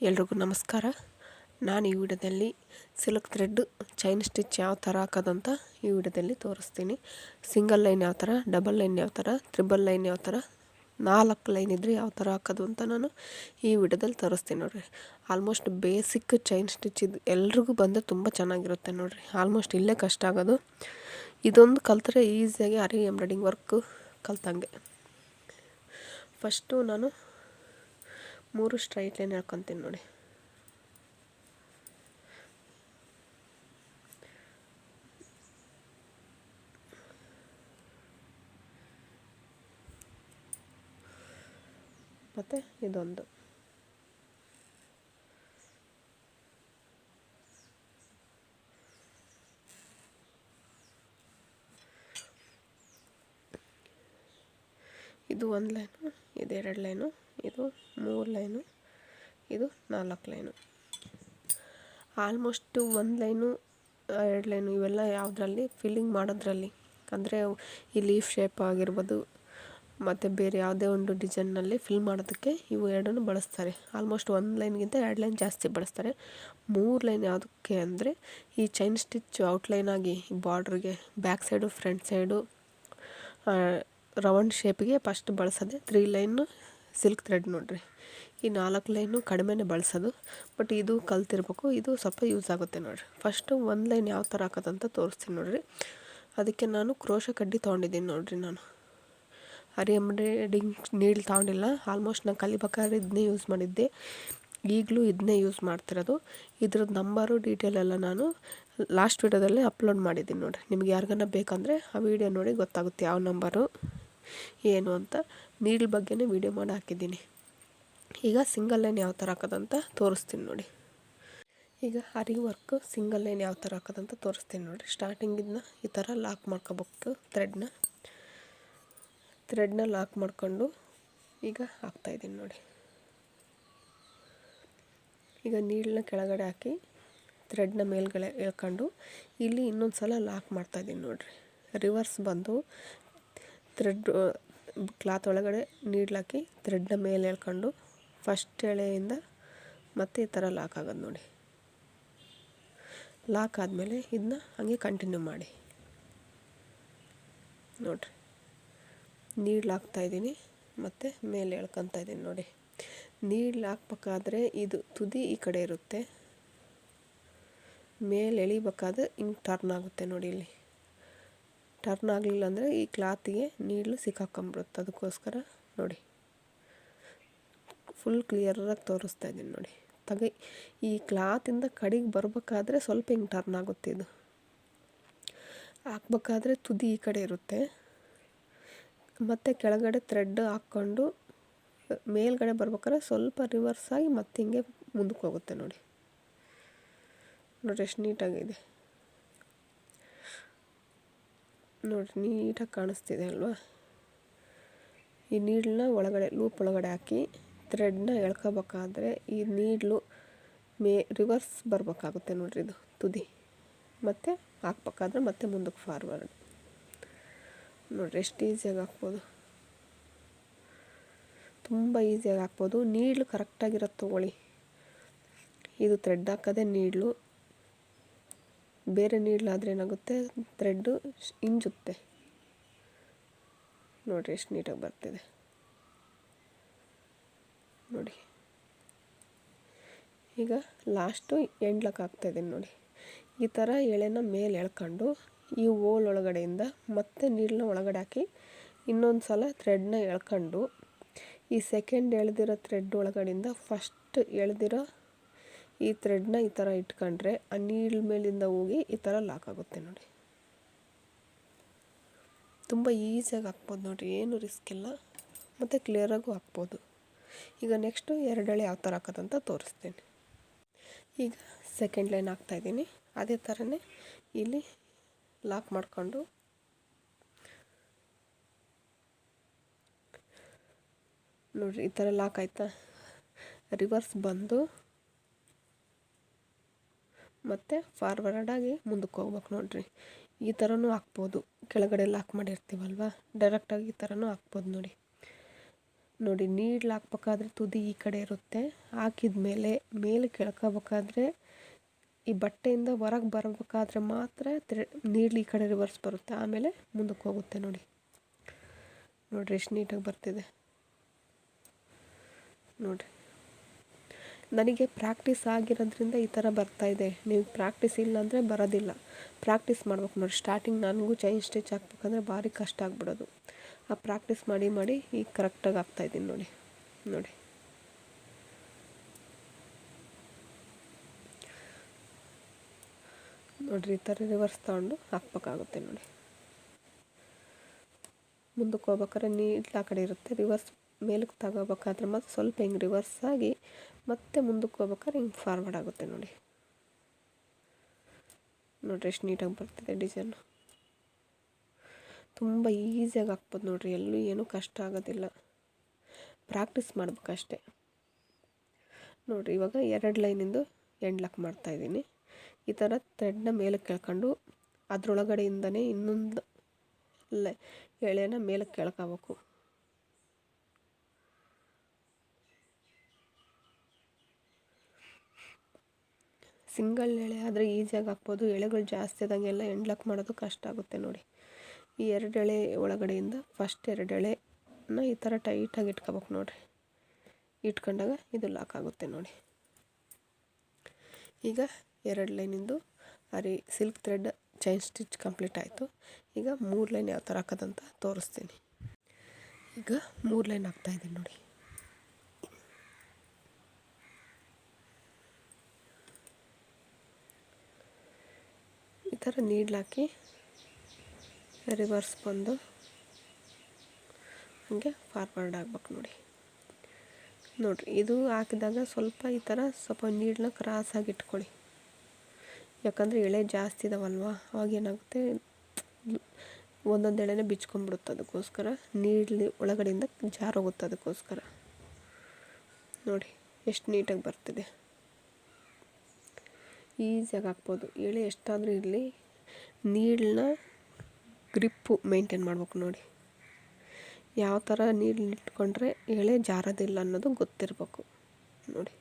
ಎಲ್ರಿಗೂ ನಮಸ್ಕಾರ. ನಾನು ಈ ವಿಡಿಯೋದಲ್ಲಿ ಸಿಲ್ಕ್ ಥ್ರೆಡ್ ಚೈನ್ ಸ್ಟಿಚ್ ಯಾವ ಥರ ಹಾಕೋದಂತ ಈ ವಿಡಿಯೋದಲ್ಲಿ ತೋರಿಸ್ತೀನಿ. ಸಿಂಗಲ್ ಲೈನ್ ಯಾವ ಥರ, ಡಬಲ್ ಲೈನ್ ಯಾವ ಥರ, ತ್ರಿಬಲ್ ಲೈನ್ ಯಾವ ಥರ, 4 ಲೈನ್ ಇದ್ದರೆ ಯಾವ ಥರ ಹಾಕೋದು ಅಂತ ನಾನು ಈ ವಿಡಿಯೋದಲ್ಲಿ ತೋರಿಸ್ತೀನಿ ನೋಡಿರಿ. ಆಲ್ಮೋಸ್ಟ್ ಬೇಸಿಕ್ ಚೈನ್ ಸ್ಟಿಚ್ ಇದು ಎಲ್ರಿಗೂ ಬಂದರೆ ತುಂಬ ಚೆನ್ನಾಗಿರುತ್ತೆ ನೋಡಿರಿ. ಆಲ್ಮೋಸ್ಟ್ ಇಲ್ಲೇ ಕಷ್ಟ ಆಗೋದು. ಇದೊಂದು ಕಲ್ತ್ರೆ ಈಸಿಯಾಗಿ ಆರಿ ಎಂಬ್ರಾಯ್ಡಿಂಗ್ ವರ್ಕು ಕಲ್ತಂಗೆ. ಫಸ್ಟು ನಾನು 3 ಸ್ಟ್ರೈಟ್ ಲೈನ್ ಹಾಕ್ಕೊತೀನಿ ನೋಡಿ. ಮತ್ತು ಇದೊಂದು ಇದು 1 ಲೈನು, ಇದು 2 ಲೈನು, ಇದು 3 ಲೈನು, ಇದು 4 ಲೈನು. ಆಲ್ಮೋಸ್ಟು 1 ಲೈನು 2 ಲೈನು ಇವೆಲ್ಲ ಯಾವುದರಲ್ಲಿ ಫಿಲ್ಲಿಂಗ್ ಮಾಡೋದ್ರಲ್ಲಿ, ಅಂದರೆ ಈ ಲೀಫ್ ಶೇಪ್ ಆಗಿರ್ಬೋದು ಮತ್ತು ಬೇರೆ ಯಾವುದೇ ಒಂದು ಡಿಸೈನ್ನಲ್ಲಿ ಫಿಲ್ ಮಾಡೋದಕ್ಕೆ ಇವು ಎರಡನ್ನೂ ಬಳಸ್ತಾರೆ. ಆಲ್ಮೋಸ್ಟ್ 1 ಲೈನ್ಗಿಂತ 2 ಲೈನ್ ಜಾಸ್ತಿ ಬಳಸ್ತಾರೆ. 3 ಲೈನ್ ಯಾವುದಕ್ಕೆ ಅಂದರೆ ಈ ಚೈನ್ ಸ್ಟಿಚ್ ಔಟ್ಲೈನ್ ಆಗಿ ಬಾರ್ಡ್ರಿಗೆ back side front side round ಶೇಪಿಗೆ first ಬಳಸೋದೆ 3 line silk thread ನೋಡಿರಿ. ಈ 4 ಲೈನು ಕಡಿಮೆನೇ ಬಳಸೋದು, ಬಟ್ ಇದು ಕಲ್ತಿರ್ಬೇಕು, ಇದು ಸ್ವಲ್ಪ ಯೂಸ್ ಆಗುತ್ತೆ ನೋಡಿರಿ. ಫಸ್ಟು 1 ಲೈನ್ ಯಾವ ಥರ ಹಾಕೋದಂತ ತೋರಿಸ್ತೀನಿ ನೋಡಿರಿ. ಅದಕ್ಕೆ ನಾನು ಕ್ರೋಶ ಕಡ್ಡಿ ತೊಗೊಂಡಿದ್ದೀನಿ ನೋಡಿರಿ. ನಾನು ಆರಿ ಎಂಬ್ರಾಯ್ಡಿಂಗ್ ನೀಡ್ಲ್ ತೊಗೊಂಡಿಲ್ಲ. ಆಲ್ಮೋಸ್ಟ್ ನಾನು ಕಲಿಬೇಕಾದ್ರೆ ಇದನ್ನೇ ಯೂಸ್ ಮಾಡಿದ್ದೆ, ಈಗಲೂ ಇದನ್ನೇ ಯೂಸ್ ಮಾಡ್ತಿರೋದು. ಇದ್ರದ್ದು ನಂಬರು ಡೀಟೇಲ್ ಎಲ್ಲ ನಾನು ಲಾಸ್ಟ್ ವೀಡಿಯೋದಲ್ಲೇ ಅಪ್ಲೋಡ್ ಮಾಡಿದ್ದೀನಿ ನೋಡಿರಿ. ನಿಮ್ಗೆ ಯಾರಿಗಾನ ಬೇಕಂದರೆ ಆ ವಿಡಿಯೋ ನೋಡಿ ಗೊತ್ತಾಗುತ್ತೆ ಯಾವ ನಂಬರು ಏನು ಅಂತ. ನೀಡ್ಲ್ ಬಗ್ಗೆನೇ ವಿಡಿಯೋ ಮಾಡಿ ಹಾಕಿದ್ದೀನಿ. ಈಗ ಸಿಂಗಲ್ ಲೈನ್ ಯಾವ ಥರ ಹಾಕೋದಂತ ತೋರಿಸ್ತೀನಿ ನೋಡಿ. ಈಗ ಆರಿ ವರ್ಕು ಸಿಂಗಲ್ ಲೈನ್ ಯಾವ ಥರ ಹಾಕೋದಂತ ತೋರಿಸ್ತೀನಿ ನೋಡಿ. ಸ್ಟಾರ್ಟಿಂಗಿಂದ ಈ ಥರ ಲಾಕ್ ಮಾಡ್ಕೋಬೇಕು ಥ್ರೆಡ್ನ ಲಾಕ್ ಮಾಡ್ಕೊಂಡು ಈಗ ಹಾಕ್ತಾಯಿದ್ದೀನಿ ನೋಡಿ. ಈಗ ನೀಡನ್ನ ಕೆಳಗಡೆ ಹಾಕಿ ಥ್ರೆಡ್ನ ಮೇಲ್ಗಡೆ ಎಳ್ಕೊಂಡು ಇಲ್ಲಿ ಇನ್ನೊಂದು ಸಲ ಲಾಕ್ ಮಾಡ್ತಾಯಿದ್ದೀನಿ ನೋಡಿರಿ. ರಿವರ್ಸ್ ಬಂದು ಥ್ರೆಡ್ ಕ್ಲಾತ್ ಒಳಗಡೆ ನೀಡ್ಲ್ ಹಾಕಿ ಥ್ರೆಡ್ನ ಮೇಲೆ ಎಳ್ಕೊಂಡು ಫಸ್ಟ್ ಎಳೆಯಿಂದ ಮತ್ತೆ ಈ ಥರ ಲಾಕ್ ಆಗೋದು ನೋಡಿ. ಲಾಕ್ ಆದಮೇಲೆ ಇದನ್ನ ಹಾಗೆ ಕಂಟಿನ್ಯೂ ಮಾಡಿ ನೋಡಿರಿ. ನೀಡ್ಲ್ ಹಾಕ್ತಾಯಿದ್ದೀನಿ ಮತ್ತು ಮೇಲೆ ಎಳ್ಕೊತಾ ಇದ್ದೀನಿ ನೋಡಿ. ನೀಡ್ಲ್ ಹಾಕ್ಬೇಕಾದ್ರೆ ಇದು ತುದಿ ಈ ಕಡೆ ಇರುತ್ತೆ, ಮೇಲೆ ಎಳಿಬೇಕಾದ್ರೆ ಹಿಂಗೆ ಟರ್ನ್ ಆಗುತ್ತೆ ನೋಡಿ. ಇಲ್ಲಿ ಟರ್ನ್ ಆಗಲಿಲ್ಲ ಅಂದರೆ ಈ ಕ್ಲಾತಿಗೆ ನೀಡ್ಲು ಸಿಕ್ಕಾಕೊಂಬಿಡುತ್ತೆ. ಅದಕ್ಕೋಸ್ಕರ ನೋಡಿ ಫುಲ್ ಕ್ಲಿಯರಾಗಿ ತೋರಿಸ್ತಾ ಇದ್ದೀನಿ ನೋಡಿ. ಈ ಕ್ಲಾತಿಂದ ಕಡೆಗೆ ಬರಬೇಕಾದ್ರೆ ಸ್ವಲ್ಪ ಹಿಂಗೆ ಟರ್ನ್ ಆಗುತ್ತೆ. ಇದು ಹಾಕ್ಬೇಕಾದ್ರೆ ತುದಿ ಈ ಕಡೆ ಇರುತ್ತೆ, ಮತ್ತು ಕೆಳಗಡೆ ಥ್ರೆಡ್ ಹಾಕ್ಕೊಂಡು ಮೇಲ್ಗಡೆ ಬರ್ಬೇಕಾದ್ರೆ ಸ್ವಲ್ಪ ರಿವರ್ಸ್ ಆಗಿ ಮತ್ತೆ ಹಿಂಗೆ ಮುಂದಕ್ಕೆ ಹೋಗುತ್ತೆ ನೋಡಿ. ನೋಡಿರಿ ಎಷ್ಟು ನೀಟಾಗಿದೆ ನೋಡಿರಿ, ನೀಟಾಗಿ ಕಾಣಿಸ್ತಿದೆ ಅಲ್ವಾ. ಈ ನೀಡ್ಲನ್ನ ಒಳಗಡೆ ಲೂಪ್ ಒಳಗಡೆ ಹಾಕಿ ಥ್ರೆಡ್ನ ಎಳ್ಕೋಬೇಕಾದ್ರೆ ಈ ನೀಡ್ಲು ರಿವರ್ಸ್ ಬರಬೇಕಾಗುತ್ತೆ ನೋಡಿರಿ. ಇದು ತುದಿ ಮತ್ತು ಹಾಕ್ಬೇಕಾದ್ರೆ ಮತ್ತೆ ಮುಂದಕ್ಕೆ ಫಾರ್ವರ್ಡ್ ನೋಡಿರಿ. ಎಷ್ಟು ಈಸಿಯಾಗಿ ಹಾಕ್ಬೋದು, ತುಂಬ ಈಸಿಯಾಗಿ ಹಾಕ್ಬೋದು. ನೀಡ್ಲು ಕರೆಕ್ಟಾಗಿರೋದು ತೊಗೊಳ್ಳಿ. ಇದು ಥ್ರೆಡ್ ಹಾಕೋದೇ ನೀಡ್ಲು, ಬೇರೆ ನೀಡ್ಲಾದರೆ ಏನಾಗುತ್ತೆ ಥ್ರೆಡ್ಡು ಇಂಜುತ್ತೆ ನೋಡಿರಿ. ಎಷ್ಟು ನೀಟಾಗಿ ಬರ್ತಿದೆ ನೋಡಿ. ಈಗ ಲಾಸ್ಟು ಎಂಡ್ ಲಾಕ್ ಹಾಕ್ತಾಯಿದ್ದೀನಿ ನೋಡಿ. ಈ ಥರ ಎಳೆನ ಮೇಲೆ ಎಳ್ಕೊಂಡು ಈ ಹೋಲ್ ಒಳಗಡೆಯಿಂದ ಮತ್ತೆ ನೀಡನ್ನ ಒಳಗಡೆ ಹಾಕಿ ಇನ್ನೊಂದು ಸಲ ಥ್ರೆಡ್ನ ಎಳ್ಕೊಂಡು ಈ ಸೆಕೆಂಡ್ ಎಳೆದಿರೋ ಥ್ರೆಡ್ ಒಳಗಡೆಯಿಂದ ಫಸ್ಟ್ ಎಳೆದಿರೋ ಈ ಥ್ರೆಡ್ನ ಈ ಥರ ಇಟ್ಕೊಂಡ್ರೆ ಆ ನೀಡ್ಲ್ ಮೇಲಿಂದ ಹೋಗಿ ಈ ಥರ ಲಾಕ್ ಆಗುತ್ತೆ ನೋಡಿ. ತುಂಬ ಈಸಿಯಾಗಿ ಹಾಕ್ಬೋದು ನೋಡಿರಿ, ಏನು ರಿಸ್ಕ್ ಇಲ್ಲ ಮತ್ತು ಕ್ಲಿಯರಾಗೂ ಹಾಕ್ಬೋದು. ಈಗ ನೆಕ್ಸ್ಟು 2 ಎಳೆ ಯಾವ ಥರ ಹಾಕೋದಂತ ತೋರಿಸ್ತೀನಿ. ಈಗ ಸೆಕೆಂಡ್ ಲೈನ್ ಹಾಕ್ತಾಯಿದ್ದೀನಿ. ಅದೇ ಥರನೇ ಇಲ್ಲಿ ಲಾಕ್ ಮಾಡಿಕೊಂಡು ನೋಡಿರಿ ಈ ಥರ ಲಾಕ್ ಆಯಿತಾ. ರಿವರ್ಸ್ ಬಂದು ಮತ್ತು ಫಾರ್ವರ್ಡಾಗಿ ಮುಂದಕ್ಕೆ ಹೋಗ್ಬೇಕು ನೋಡಿರಿ. ಈ ಥರನೂ ಹಾಕ್ಬೋದು, ಕೆಳಗಡೆ ಲಾಕ್ ಮಾಡಿರ್ತೀವಲ್ವ ಡೈರೆಕ್ಟಾಗಿ ಈ ಥರನೂ ಹಾಕ್ಬೋದು ನೋಡಿ. ನೋಡಿ ನೀಡ್ಲು ಹಾಕ್ಬೇಕಾದ್ರೆ ತುದಿ ಈ ಕಡೆ ಇರುತ್ತೆ. ಹಾಕಿದ ಮೇಲೆ ಕೆಳ್ಕೋಬೇಕಾದ್ರೆ ಈ ಬಟ್ಟೆಯಿಂದ ಹೊರಗೆ ಬರಬೇಕಾದ್ರೆ ಮಾತ್ರ ನೀಡ್ಲು ಈ ಕಡೆ ರಿವರ್ಸ್ ಬರುತ್ತೆ, ಆಮೇಲೆ ಮುಂದಕ್ಕೆ ಹೋಗುತ್ತೆ. ನೋಡಿರಿ ಎಷ್ಟು ನೀಟಾಗಿ ಬರ್ತಿದೆ ನೋಡಿರಿ. ನನಗೆ ಪ್ರಾಕ್ಟೀಸ್ ಆಗಿರೋದ್ರಿಂದ ಈ ಥರ ಬರ್ತಾಯಿದೆ. ನೀವು ಪ್ರಾಕ್ಟೀಸ್ ಇಲ್ಲ ಅಂದರೆ ಬರೋದಿಲ್ಲ. ಪ್ರಾಕ್ಟೀಸ್ ಮಾಡ್ಬೇಕು ನೋಡಿ. ಸ್ಟಾರ್ಟಿಂಗ್ ನನಗೂ ಚೈನ್ ಸ್ಟಿಚ್ ಹಾಕ್ಬೇಕಂದ್ರೆ ಭಾರಿ ಕಷ್ಟ ಆಗ್ಬಿಡೋದು. ಆ ಪ್ರಾಕ್ಟೀಸ್ ಮಾಡಿ ಈಗ ಕರೆಕ್ಟಾಗಿ ಹಾಕ್ತಾಯಿದ್ದೀನಿ ನೋಡಿ. ನೋಡಿರಿ ಈ ಥರ ರಿವರ್ಸ್ ತಗೊಂಡು ಹಾಕ್ಬೇಕಾಗುತ್ತೆ ನೋಡಿ. ಮುಂದಕ್ಕೆ ಹೋಗ್ಬೇಕಾದ್ರೆ ನೀಡ್ಲು ಆ ಕಡೆ ಇರುತ್ತೆ, ರಿವರ್ಸ್ ಮೇಲಕ್ಕೆ ತಗೋಬೇಕಾದ್ರೆ ಮತ್ತು ಸ್ವಲ್ಪ ಹಿಂಗೆ ರಿವರ್ಸ್ ಆಗಿ ಮತ್ತೆ ಮುಂದಕ್ಕೆ ಹೋಗ್ಬೇಕಾದ್ರೆ ಹಿಂಗೆ ಫಾರ್ವರ್ಡ್ ಆಗುತ್ತೆ ನೋಡಿರಿ ಎಷ್ಟು ನೀಟಾಗಿ ಬರ್ತಿದೆ ಡಿಸೈನು. ತುಂಬ ಈಸಿಯಾಗಿ ಹಾಕ್ಬೋದು ನೋಡಿರಿ, ಎಲ್ಲೂ ಏನೂ ಕಷ್ಟ ಆಗೋದಿಲ್ಲ. ಪ್ರಾಕ್ಟೀಸ್ ಮಾಡ್ಬೇಕಷ್ಟೆ ನೋಡಿರಿ. ಇವಾಗ 2 ಲೈನಿಂದು ಎಂಡ್ ಲಾಕ್ ಮಾಡ್ತಾಯಿದ್ದೀನಿ. ಈ ಥರ ಥ್ರೆಡ್ನ ಮೇಲಕ್ಕೆ ಕೆಳ್ಕೊಂಡು ಅದರೊಳಗಡೆಯಿಂದನೇ ಇನ್ನೊಂದು ಎಳೆನ ಮೇಲಕ್ಕೆ ಕೆಳ್ಕೋಬೇಕು. ಸಿಂಗಲ್ ಎಳೆ ಆದರೆ ಈಸಿಯಾಗಿ ಹಾಕ್ಬೋದು. ಎಳೆಗಳು ಜಾಸ್ತಿ ಆದಂಗೆಲ್ಲ ಎಂಡ್ ಲಾಕ್ ಮಾಡೋದು ಕಷ್ಟ ಆಗುತ್ತೆ ನೋಡಿ. ಈ 2 ಎಳೆ ಒಳಗಡೆಯಿಂದ ಫಸ್ಟ್ 2 ಎಳೆನ ಈ ಥರ ಟೈಟಾಗಿ ಇಟ್ಕೋಬೇಕು ನೋಡಿರಿ. ಇಟ್ಕೊಂಡಾಗ ಇದು ಲಾಕ್ ಆಗುತ್ತೆ ನೋಡಿ. ಈಗ 2 ಲೈನಿಂದು silk thread chain stitch complete ಆಯಿತು. ಈಗ 3 ಲೈನ್ ಯಾವ ಥರ ಹಾಕೋದಂತ ತೋರಿಸ್ತೀನಿ. ಈಗ 3 ಲೈನ್ ಹಾಕ್ತಾಯಿದ್ದೀನಿ ನೋಡಿ. ಈ ಥರ ನೀಡ್ಲು ಹಾಕಿ ರಿವರ್ಸ್ ಬಂದು ಹಾಗೆ ಫಾರ್ವರ್ಡ್ ಆಗ್ಬೇಕು ನೋಡಿರಿ. ಇದು ಹಾಕಿದಾಗ ಸ್ವಲ್ಪ ನೀಡನ್ನ ಕ್ರಾಸಾಗಿ ಇಟ್ಕೊಳ್ಳಿ. ಯಾಕಂದರೆ ಎಳೆ ಜಾಸ್ತಿ ಇದಾವಲ್ವ, ಅವಾಗೇನಾಗುತ್ತೆ ಒಂದೊಂದು ಎಳೆನೇ ಬಿಚ್ಕೊಂಡ್ಬಿಡುತ್ತೆ. ಅದಕ್ಕೋಸ್ಕರ ನೀಡ್ಲಿ ಒಳಗಡೆಯಿಂದ ಜಾರೋಗುತ್ತೆ. ಅದಕ್ಕೋಸ್ಕರ ನೋಡಿ ಎಷ್ಟು ನೀಟಾಗಿ ಬರ್ತಿದೆ. ಈಸಿಯಾಗಿ ಹಾಕ್ಬೋದು. ಎಳೆ ಎಷ್ಟಾದರೂ ಇರಲಿ, ನೀಡನ್ನ ಗ್ರಿಪ್ಪು ಮೇಂಟೈನ್ ಮಾಡ್ಬೇಕು ನೋಡಿ. ಯಾವ ಥರ ನೀಡ್ಲು ಇಟ್ಕೊಂಡ್ರೆ ಎಳೆ ಜಾರೋದಿಲ್ಲ ಅನ್ನೋದು ಗೊತ್ತಿರಬೇಕು ನೋಡಿ.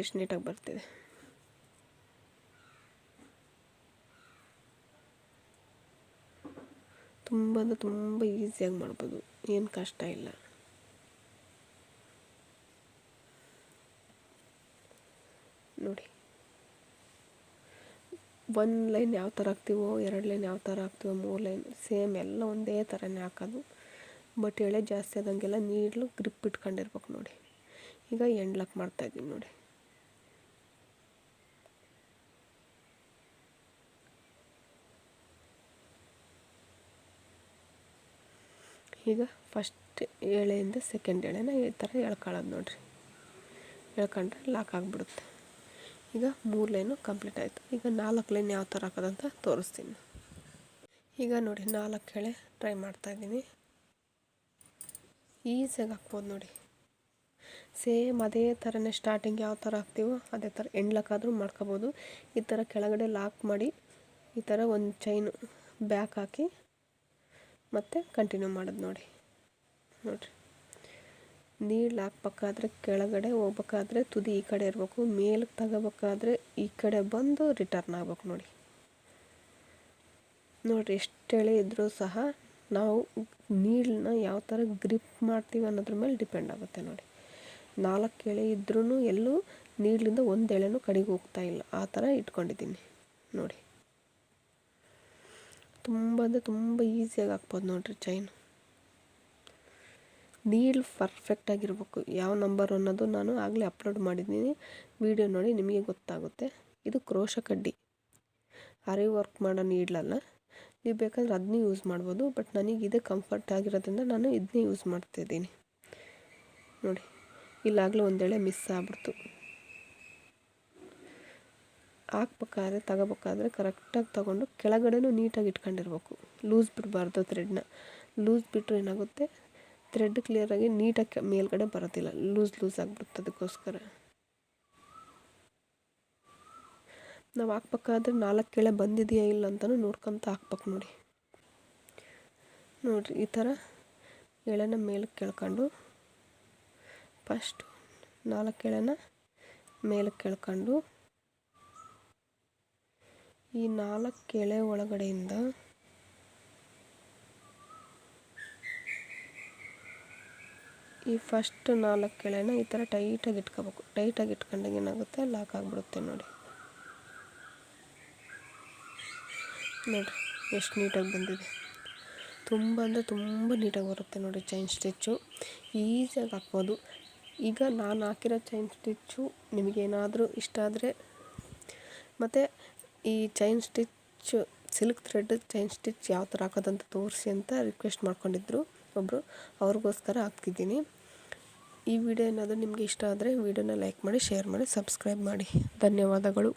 ಎಷ್ಟು ನೀಟಾಗಿ ಬರ್ತಿದೆ. ತುಂಬ ಈಸಿಯಾಗಿ ಮಾಡ್ಬೋದು, ಏನು ಕಷ್ಟ ಇಲ್ಲ ನೋಡಿ. 1 ಲೈನ್ ಯಾವ ಥರ ಹಾಕ್ತೀವೋ, 2 ಲೈನ್ ಯಾವ ಥರ ಹಾಕ್ತೀವೋ, 3 ಲೈನ್ ಸೇಮ್ ಎಲ್ಲ ಒಂದೇ ಥರನೇ ಹಾಕೋದು. ಬಟ್ ಎಳೆ ಜಾಸ್ತಿ ಆದಂಗೆಲ್ಲ ನೀಡ್ಲು ಗ್ರಿಪ್ ಇಟ್ಕೊಂಡಿರ್ಬೇಕು ನೋಡಿ. ಈಗ ಎಂಡ್ ಲಾಕ್ ಮಾಡ್ತಾಯಿದ್ದೀನಿ ನೋಡಿ. ಈಗ ಫಸ್ಟ್ ಎಳೆಯಿಂದ ಸೆಕೆಂಡ್ ಎಳೆನ ಈ ಥರ ಎಳ್ಕೊಳ್ಳೋದು ನೋಡಿರಿ. ಎಳ್ಕೊಂಡ್ರೆ ಲಾಕ್ ಆಗಿಬಿಡುತ್ತೆ. ಈಗ 3 ಲೈನು ಕಂಪ್ಲೀಟ್ ಆಯಿತು. ಈಗ 4 ಲೈನ್ ಯಾವ ಥರ ಹಾಕೋದಂತ ತೋರಿಸ್ತೀನಿ. ಈಗ ನೋಡಿ 4 ಎಳೆ ಟ್ರೈ ಮಾಡ್ತಾಯಿದ್ದೀನಿ. ಈಸಿಯಾಗಿ ಹಾಕ್ಬೋದು ನೋಡಿ. ಸೇಮ್ ಅದೇ ಥರನೇ ಸ್ಟಾರ್ಟಿಂಗ್ ಯಾವ ಥರ ಹಾಕ್ತೀವೋ ಅದೇ ಥರ ಎಂಡ್ ಲಾಕ್ ಆದರೂ ಮಾಡ್ಕೋಬೋದು. ಈ ಥರ ಕೆಳಗಡೆ ಲಾಕ್ ಮಾಡಿ ಈ ಥರ ಒಂದು ಚೈನು ಬ್ಯಾಕ್ ಹಾಕಿ ಮತ್ತು ಕಂಟಿನ್ಯೂ ಮಾಡೋದು ನೋಡಿರಿ. ನೀಡ್ಲು ಹಾಕ್ಬೇಕಾದ್ರೆ ಕೆಳಗಡೆ ಹೋಗ್ಬೇಕಾದ್ರೆ ತುದಿ ಈ ಕಡೆ ಇರಬೇಕು, ಮೇಲಕ್ಕೆ ತಗೋಬೇಕಾದ್ರೆ ಈ ಕಡೆ ಬಂದು ರಿಟರ್ನ್ ಆಗ್ಬೇಕು ನೋಡಿ. ಎಷ್ಟು ಎಳೆ ಇದ್ದರೂ ಸಹ ನಾವು ನೀಡ್ಲನ್ನ ಯಾವ ಥರ ಗ್ರಿಪ್ ಮಾಡ್ತೀವಿ ಅನ್ನೋದ್ರ ಮೇಲೆ ಡಿಪೆಂಡ್ ಆಗುತ್ತೆ ನೋಡಿ. 4 ಎಳೆ ಇದ್ರೂ ಎಲ್ಲೂ ನೀಡ್ಲಿಂದ 1 ಎಳೆನೂ ಕಡೆಗೆ ಹೋಗ್ತಾ ಇಲ್ಲ, ಆ ಥರ ಇಟ್ಕೊಂಡಿದ್ದೀನಿ ನೋಡಿ. ತುಂಬ ಈಸಿಯಾಗಿ ಹಾಕ್ಬೋದು ನೋಡಿರಿ ಚೈನು. ನೀಡ್ಲು ಪರ್ಫೆಕ್ಟಾಗಿರ್ಬೇಕು. ಯಾವ ನಂಬರ್ ಅನ್ನೋದು ನಾನು ಆಗಲೇ ಅಪ್ಲೋಡ್ ಮಾಡಿದ್ದೀನಿ, ವಿಡಿಯೋ ನೋಡಿ ನಿಮಗೆ ಗೊತ್ತಾಗುತ್ತೆ. ಇದು ಕ್ರೋಶ ಕಡ್ಡಿ, ಆರಿ ವರ್ಕ್ ಮಾಡೋ ನೀಡ್ಲಲ್ಲ. ನೀವು ಬೇಕಾದ್ರೆ ಅದನ್ನೇ ಯೂಸ್ ಮಾಡ್ಬೋದು, ಬಟ್ ನನಗೆ ಇದೇ ಕಂಫರ್ಟ್ ಆಗಿರೋದ್ರಿಂದ ನಾನು ಇದನ್ನೇ ಯೂಸ್ ಮಾಡ್ತಿದ್ದೀನಿ ನೋಡಿ. ಇಲ್ಲಾಗಲೇ 1 ಎಳೆ ಮಿಸ್ ಆಗ್ಬಿಡ್ತು. ಹಾಕ್ಬೇಕಾದ್ರೆ ತಗೋಬೇಕಾದ್ರೆ ಕರೆಕ್ಟಾಗಿ ತೊಗೊಂಡು ಕೆಳಗಡೆನೂ ನೀಟಾಗಿ ಇಟ್ಕೊಂಡಿರ್ಬೇಕು. ಲೂಸ್ ಬಿಡಬಾರ್ದು ಥ್ರೆಡ್ನ. ಲೂಸ್ ಬಿಟ್ಟರೆ ಏನಾಗುತ್ತೆ, ಥ್ರೆಡ್ ಕ್ಲಿಯರಾಗಿ ನೀಟಾಗಿ ಮೇಲ್ಗಡೆ ಬರೋದಿಲ್ಲ, ಲೂಸ್ ಆಗಿಬಿಡುತ್ತೆ. ಅದಕ್ಕೋಸ್ಕರ ನಾವು ಹಾಕ್ಬೇಕಾದ್ರೆ 4 ಎಳೆ ಬಂದಿದೆಯಾ ಇಲ್ಲ ಅಂತಲೂ ನೋಡ್ಕೊತ ಹಾಕ್ಬೇಕು ನೋಡಿರಿ ಈ ಥರ ಎಳೆನ ಮೇಲಕ್ಕೆ ಕೆಳ್ಕೊಂಡು ಫಸ್ಟು 4 ಎಳೆನ ಮೇಲಕ್ಕೆ ಕೆಳ್ಕೊಂಡು ಈ 4 ಎಳೆ ಒಳಗಡೆಯಿಂದ ಈ ಫಸ್ಟ್ 4 ಎಳೆನ ಈ ಥರ ಟೈಟಾಗಿ ಇಟ್ಕೋಬೇಕು. ಟೈಟಾಗಿ ಇಟ್ಕೊಂಡಾಗ ಏನಾಗುತ್ತೆ, ಲಾಕ್ ಆಗಿಬಿಡುತ್ತೆ ನೋಡಿ ಎಷ್ಟು ನೀಟಾಗಿ ಬಂದಿದೆ. ತುಂಬ ಅಂದರೆ ತುಂಬ ನೀಟಾಗಿ ಬರುತ್ತೆ ನೋಡಿ ಚೈನ್ ಸ್ಟಿಚ್ಚು. ಈಸಿಯಾಗಿ ಹಾಕ್ಬೋದು. ಈಗ ನಾನು ಹಾಕಿರೋ ಚೈನ್ ಸ್ಟಿಚ್ಚು ನಿಮಗೇನಾದರೂ ಇಷ್ಟ ಆದರೆ, ಮತ್ತು ಈ chain stitch silk thread chain stitch ಯಾವ ಥರ ಹಾಕೋದಂತ ತೋರಿಸಿ ಅಂತ ರಿಕ್ವೆಸ್ಟ್ ಮಾಡ್ಕೊಂಡಿದ್ರು ಒಬ್ಬರು, ಅವ್ರಿಗೋಸ್ಕರ ಹಾಕ್ತಿದ್ದೀನಿ. ಈ ವಿಡಿಯೋ ಏನಾದರೂ ನಿಮಗೆ ಇಷ್ಟ ಆದರೆ ವಿಡಿಯೋನ ಲೈಕ್ ಮಾಡಿ, ಶೇರ್ ಮಾಡಿ, ಸಬ್ಸ್ಕ್ರೈಬ್ ಮಾಡಿ. ಧನ್ಯವಾದಗಳು.